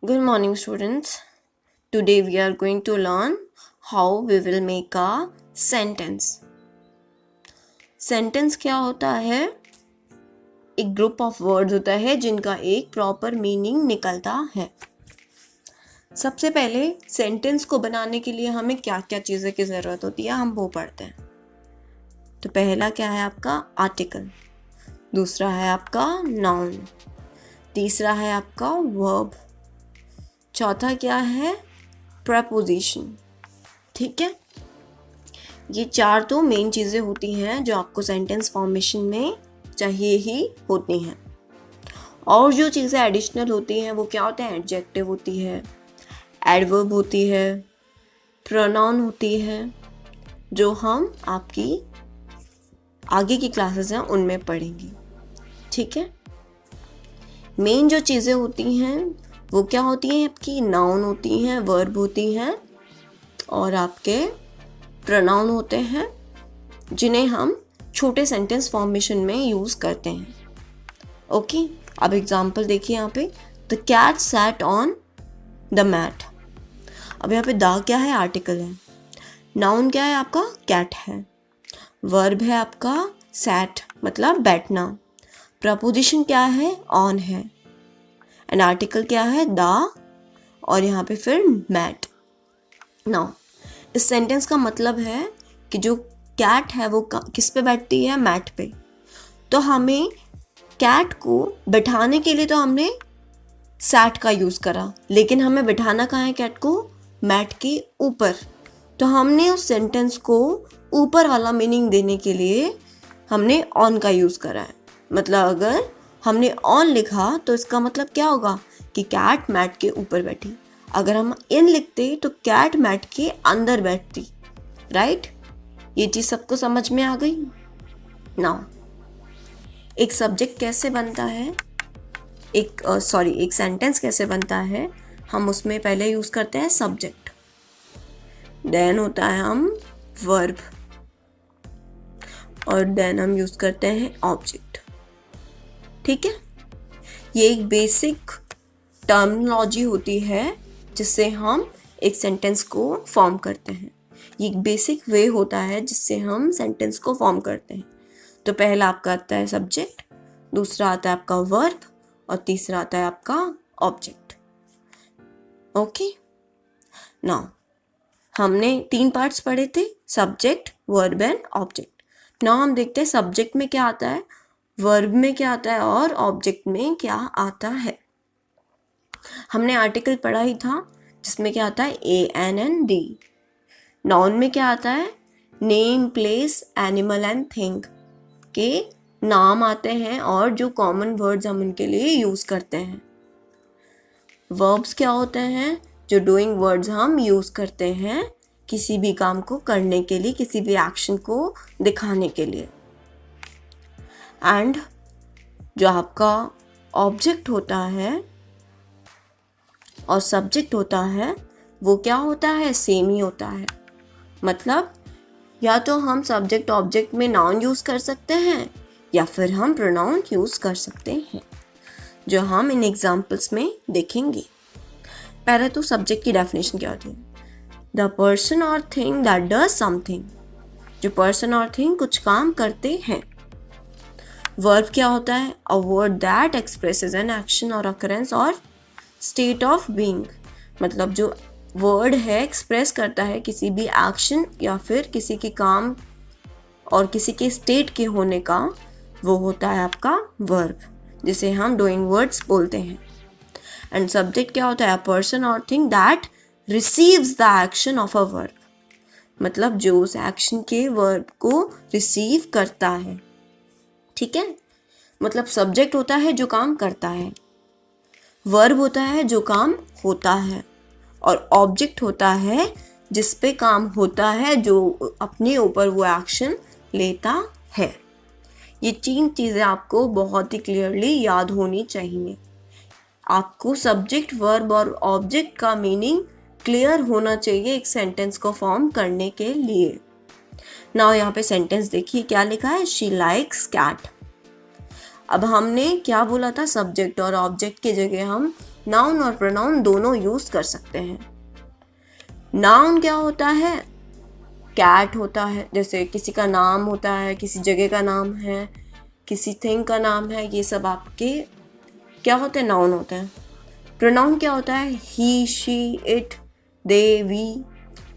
Good morning, students. Today we are going to learn how we will make a sentence. Sentence क्या होता है? एक group of words होता है जिनका एक प्रॉपर मीनिंग निकलता है. सबसे पहले सेंटेंस को बनाने के लिए हमें क्या क्या चीज़ें की ज़रूरत होती है हम वो पढ़ते हैं. तो पहला क्या है आपका आर्टिकल, दूसरा है आपका नाउन, तीसरा है आपका वर्ब, चौथा क्या है प्रपोजिशन. ठीक है, ये चार तो मेन चीज़ें होती हैं जो आपको सेंटेंस फॉर्मेशन में चाहिए ही होती हैं. और जो चीज़ें एडिशनल होती हैं वो क्या होते हैं? एडजेक्टिव होती है, एडवर्ब होती है, प्रोनाउन होती है, जो हम आपकी आगे की क्लासेस हैं उनमें पढ़ेंगे. ठीक है, मेन जो चीज़ें होती हैं वो क्या होती हैं? आपकी नाउन होती हैं, वर्ब होती हैं और आपके प्रोनाउन होते हैं जिन्हें हम छोटे सेंटेंस फॉर्मेशन में यूज़ करते हैं. ओके, अब एग्जांपल देखिए यहाँ पे. The cat sat on the mat. अब यहाँ पे द क्या है? आर्टिकल है. नाउन क्या है आपका? कैट है. वर्ब है आपका सैट मतलब बैठना. प्रपोजिशन क्या है? ऑन है. एंड आर्टिकल क्या है? द, और यहाँ पे फिर मैट. नाउ इस सेंटेंस का मतलब है कि जो कैट है वो किस पे बैठती है? मैट पे. तो हमें कैट को बैठाने के लिए तो हमने सैट का यूज़ करा, लेकिन हमें बैठाना कहाँ है कैट को? मैट के ऊपर. तो हमने उस सेंटेंस को ऊपर वाला मीनिंग देने के लिए हमने ऑन का यूज़ करा है. मतलब अगर हमने ऑन लिखा तो इसका मतलब क्या होगा कि कैट मैट के ऊपर बैठी. अगर हम इन लिखते तो कैट मैट के अंदर बैठती. राइट, ये चीज़ सबको समझ में आ गई. नाउ एक सब्जेक्ट कैसे बनता है, एक सेंटेंस कैसे बनता है, हम उसमें पहले यूज़ करते हैं सब्जेक्ट, देन होता है हम वर्ब, और देन हम यूज़ करते हैं ऑब्जेक्ट. ठीक है, ये एक बेसिक टर्मिनोलॉजी होती है जिससे हम एक सेंटेंस को फॉर्म करते हैं. ये एक बेसिक वे होता है जिससे हम सेंटेंस को फॉर्म करते हैं. तो पहला आपका आता है सब्जेक्ट, दूसरा आता है आपका वर्ब और तीसरा आता है आपका ऑब्जेक्ट. ओके, नाउ हमने 3 पार्ट्स पढ़े थे, subject, verb and object. Now हम देखते हैं सब्जेक्ट में क्या आता है, वर्ब में क्या आता है और ऑब्जेक्ट में क्या आता है. हमने आर्टिकल पढ़ा ही था जिसमें क्या आता है? ANND. नाउन में क्या आता है? Name, place, animal and thing के नाम आते हैं और जो कॉमन वर्ड्स हम उनके लिए यूज़ करते हैं. वर्ब्स क्या होते हैं? जो डूइंग वर्ड्स हम यूज़ करते हैं किसी भी काम को करने के लिए, किसी भी एक्शन को दिखाने के लिए. एंड जो आपका ऑब्जेक्ट होता है और सब्जेक्ट होता है वो क्या होता है? सेम ही होता है. मतलब या तो हम सब्जेक्ट ऑब्जेक्ट में नाउन यूज़ कर सकते हैं या फिर हम प्रोनाउन यूज़ कर सकते हैं, जो हम इन एग्जाम्पल्स में देखेंगे. पहले तो सब्जेक्ट की डेफिनेशन क्या होती है? द पर्सन और थिंग दैट डज समथिंग. जो पर्सन और थिंग कुछ काम करते हैं. वर्ब क्या होता है? A word that expresses an action और अकरेंस और स्टेट ऑफ बीइंग. मतलब जो वर्ड है एक्सप्रेस करता है किसी भी एक्शन या फिर किसी के काम और किसी के स्टेट के होने का, वो होता है आपका वर्ब, जिसे हम डूइंग वर्ड्स बोलते हैं. एंड सब्जेक्ट क्या होता है? अ पर्सन और thing that receives the action of a verb. मतलब जो उस एक्शन के वर्ब को रिसीव करता है. ठीक है, मतलब सब्जेक्ट होता है जो काम करता है, वर्ब होता है जो काम होता है, और ऑब्जेक्ट होता है जिस पे काम होता है, जो अपने ऊपर वो एक्शन लेता है. ये 3 चीज़ें आपको बहुत ही क्लियरली याद होनी चाहिए. आपको सब्जेक्ट, वर्ब और ऑब्जेक्ट का मीनिंग क्लियर होना चाहिए एक सेंटेंस को फॉर्म करने के लिए. नाउ यहाँ पे सेंटेंस देखिए क्या लिखा है? She likes cat. अब हमने क्या बोला था? सब्जेक्ट और ऑब्जेक्ट की जगह हम नाउन और प्रोनाउन दोनों यूज कर सकते हैं। नाउन क्या होता है? कैट होता है, जैसे किसी का नाम होता है, किसी जगह का नाम है, किसी थिंग का नाम है, ये सब आपके क्या होते हैं? नाउन होते हैं। प्रोनाउन क्या होता है? ही, शी, इट, दे, वी,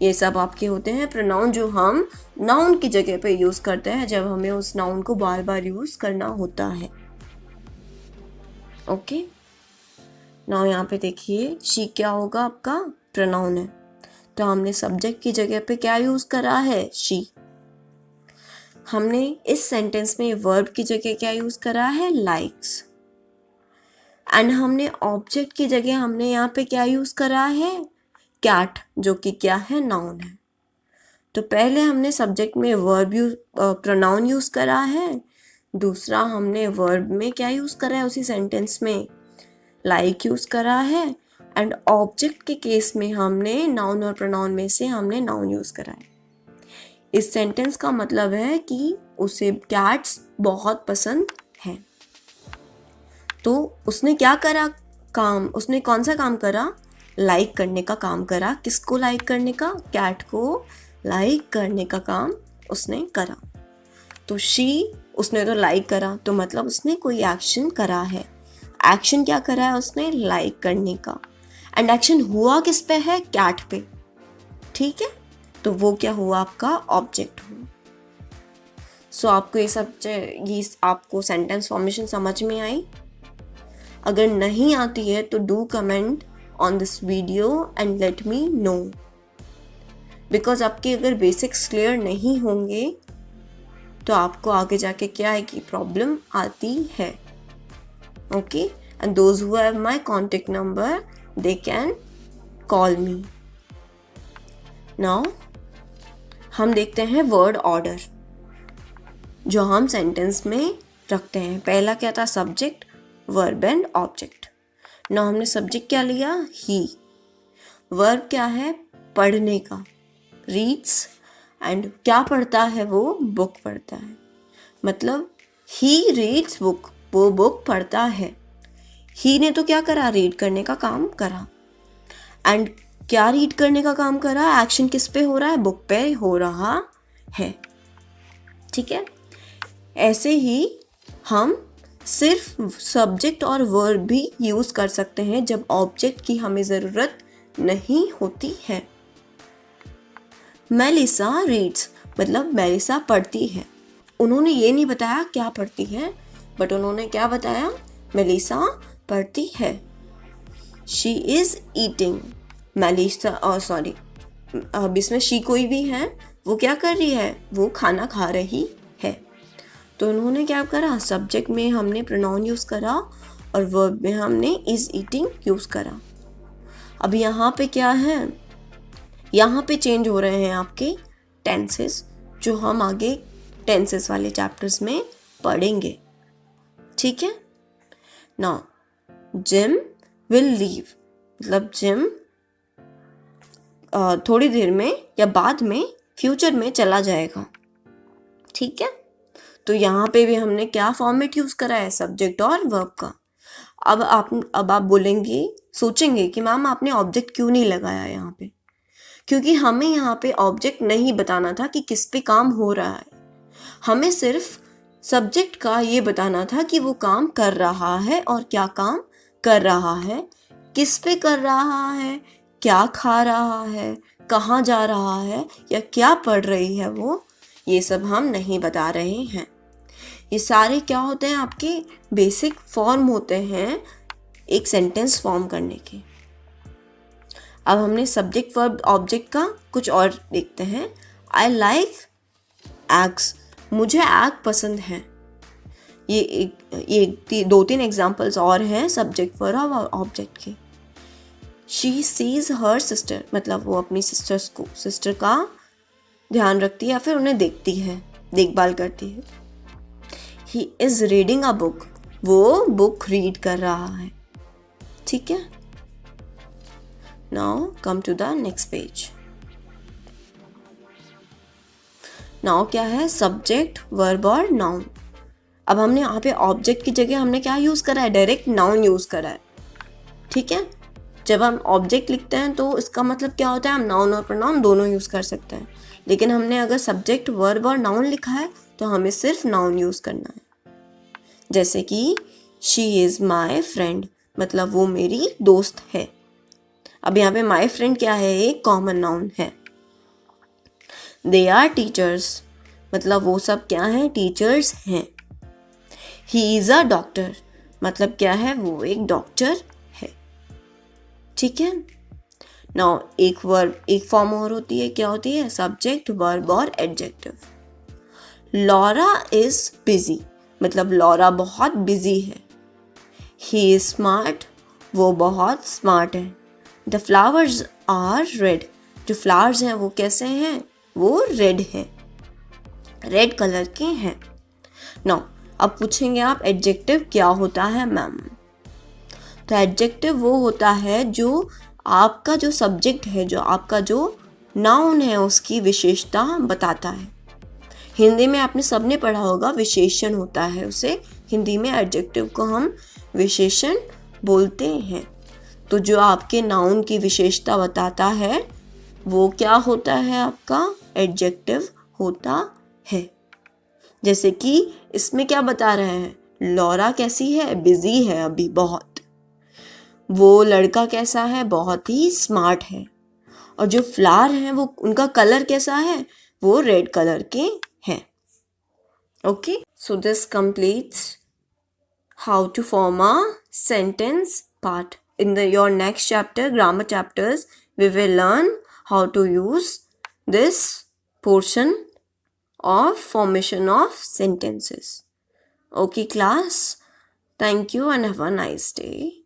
ये सब आपके होते हैं प्रोनाउन, जो हम नाउन की जगह पे यूज करते हैं जब हमें उस नाउन को बार बार यूज करना होता है। ओके, नाउ यहाँ पे देखिए, शी क्या होगा? आपका प्रोनाउन है, तो हमने सब्जेक्ट की जगह पे क्या यूज करा है? शी। हमने इस सेंटेंस में वर्ब की जगह क्या यूज करा है? लाइक्स। एंड हमने ऑब्जेक्ट की जगह हमने यहाँ पे क्या यूज करा है? कैट, जो कि क्या है? नाउन है। तो पहले हमने सब्जेक्ट में वर्ब प्रोनाउन यूज करा है, दूसरा हमने वर्ब में क्या यूज करा है? उसी सेंटेंस में लाइक यूज करा है, एंड ऑब्जेक्ट के केस में हमने नाउन और प्रोनाउन में से हमने नाउन यूज करा है। इस सेंटेंस का मतलब है कि उसे कैट्स बहुत पसंद है। तो उसने क्या करा काम? उसने कौन सा काम करा? लाइक करने का काम करा। किसको लाइक करने का? कैट को लाइक करने का काम उसने करा। तो शी, उसने तो लाइक करा, तो मतलब उसने कोई एक्शन करा है। एक्शन क्या करा है उसने? लाइक करने का। एंड एक्शन हुआ किस पे है? कैट पे। ठीक है, तो वो क्या हुआ? आपका ऑब्जेक्ट हुआ। सो आपको ये आपको सेंटेंस फॉर्मेशन समझ में आई? अगर नहीं आती है तो do comment on this video and let me know, because आपके अगर बेसिक्स क्लियर नहीं होंगे तो आपको आगे जाके क्या है कि प्रॉब्लम आती है। Okay, and those who have my contact number they can call me. Now हम देखते हैं वर्ड ऑर्डर जो हम सेंटेंस में रखते हैं। पहला क्या था? Subject, verb and object. Now हमने सब्जेक्ट क्या लिया? ही। वर्ब क्या है? पढ़ने का, रीड्स, एंड क्या पढ़ता है वो? बुक पढ़ता है। मतलब ही रीड्स बुक, वो बुक पढ़ता है। ही ने तो क्या करा? रीड करने का काम करा। एंड क्या रीड करने का काम करा? एक्शन किस पे हो रहा है? बुक पे हो रहा है। ठीक है, ऐसे ही हम सिर्फ सब्जेक्ट और वर्ब भी यूज कर सकते हैं जब ऑब्जेक्ट की हमें ज़रूरत नहीं होती है। मेलिसा रीड्स, मतलब मेलिसा पढ़ती है। उन्होंने ये नहीं बताया क्या पढ़ती है, बट उन्होंने क्या बताया? मेलिसा पढ़ती है। शी इज ईटिंग, मेलिसा, अब इसमें शी कोई भी है, वो क्या कर रही है? वो खाना खा रही है। तो उन्होंने क्या करा? सब्जेक्ट में हमने प्रोनाउन यूज करा और वर्ब में हमने इज ईटिंग यूज करा। अब यहाँ पे क्या है? यहाँ पे चेंज हो रहे हैं आपके टेंसेस, जो हम आगे टेंसेस वाले चैप्टर्स में पढ़ेंगे। ठीक है, नाउ जिम विल लीव, मतलब जिम थोड़ी देर में या बाद में, फ्यूचर में चला जाएगा। ठीक है, तो यहाँ पे भी हमने क्या फॉर्मेट यूज करा है? सब्जेक्ट और वर्ब का। अब आप बोलेंगे, सोचेंगे कि मैम आपने ऑब्जेक्ट क्यों नहीं लगाया यहाँ पे? क्योंकि हमें यहाँ पे ऑब्जेक्ट नहीं बताना था कि किस पे काम हो रहा है, हमें सिर्फ सब्जेक्ट का ये बताना था कि वो काम कर रहा है और क्या काम कर रहा है, किस पे कर रहा है, क्या खा रहा है, कहाँ जा रहा है, या क्या पढ़ रही है वो, ये सब हम नहीं बता रहे हैं। ये सारे क्या होते हैं? आपके बेसिक फॉर्म होते हैं एक सेंटेंस फॉर्म करने के। अब हमने सब्जेक्ट वर्ब ऑब्जेक्ट का कुछ और देखते हैं। आई लाइक एग्स, मुझे एग पसंद है। ये 2-3 एग्जाम्पल्स और हैं सब्जेक्ट वर्ब और ऑब्जेक्ट के। शी सीज हर सिस्टर, मतलब वो अपनी सिस्टर का ध्यान रखती है या फिर उन्हें देखती है, देखभाल करती है। He is reading a book, वो बुक रीड कर रहा है। ठीक है, now come to the next page. Now क्या है? सब्जेक्ट, वर्ब और नाउन। अब हमने यहाँ पे ऑब्जेक्ट की जगह हमने क्या यूज करा है? डायरेक्ट नाउन यूज करा है। ठीक है, जब हम ऑब्जेक्ट लिखते हैं तो इसका मतलब क्या होता है, हम नाउन और प्रोनाउन दोनों यूज़ कर सकते हैं, लेकिन हमने अगर सब्जेक्ट वर्ब और नाउन लिखा है तो हमें सिर्फ नाउन यूज़ करना है। जैसे कि शी इज़ माई फ्रेंड, मतलब वो मेरी दोस्त है। अब यहाँ पे माई फ्रेंड क्या है, एक कॉमन नाउन है। दे आर टीचर्स, मतलब वो सब क्या हैं, टीचर्स हैं। ही इज़ अ डॉक्टर, मतलब क्या है, वो एक डॉक्टर है। ठीक है, नाउ एक वर्ब, एक फॉर्म और होती है, क्या होती है, सब्जेक्ट, वर्ब और एडजेक्टिव। लॉरा इज बिजी, मतलब लॉरा बहुत बिजी है। ही इज स्मार्ट, वो बहुत स्मार्ट है। द फ्लावर्स आर रेड, जो फ्लावर्स हैं वो कैसे हैं, वो रेड हैं, रेड कलर के हैं। नाउ अब पूछेंगे आप एडजेक्टिव क्या होता है मैम। तो एडजेक्टिव वो होता है जो आपका जो सब्जेक्ट है, जो आपका जो नाउन है, उसकी विशेषता बताता है। हिंदी में आपने सबने पढ़ा होगा, विशेषण होता है उसे, हिंदी में एडजेक्टिव को हम विशेषण बोलते हैं। तो जो आपके नाउन की विशेषता बताता है वो क्या होता है, आपका एडजेक्टिव होता है। जैसे कि इसमें क्या बता रहे हैं, लॉरा कैसी है, बिजी है अभी बहुत। वो लड़का कैसा है, बहुत ही स्मार्ट है। और जो फ्लावर हैं वो, उनका कलर कैसा है, वो रेड कलर के हैं। Okay, so this completes how to form a sentence part. In your next chapter, grammar chapters, we will learn how to use this portion of formation of sentences. Okay class, thank you and have a nice day.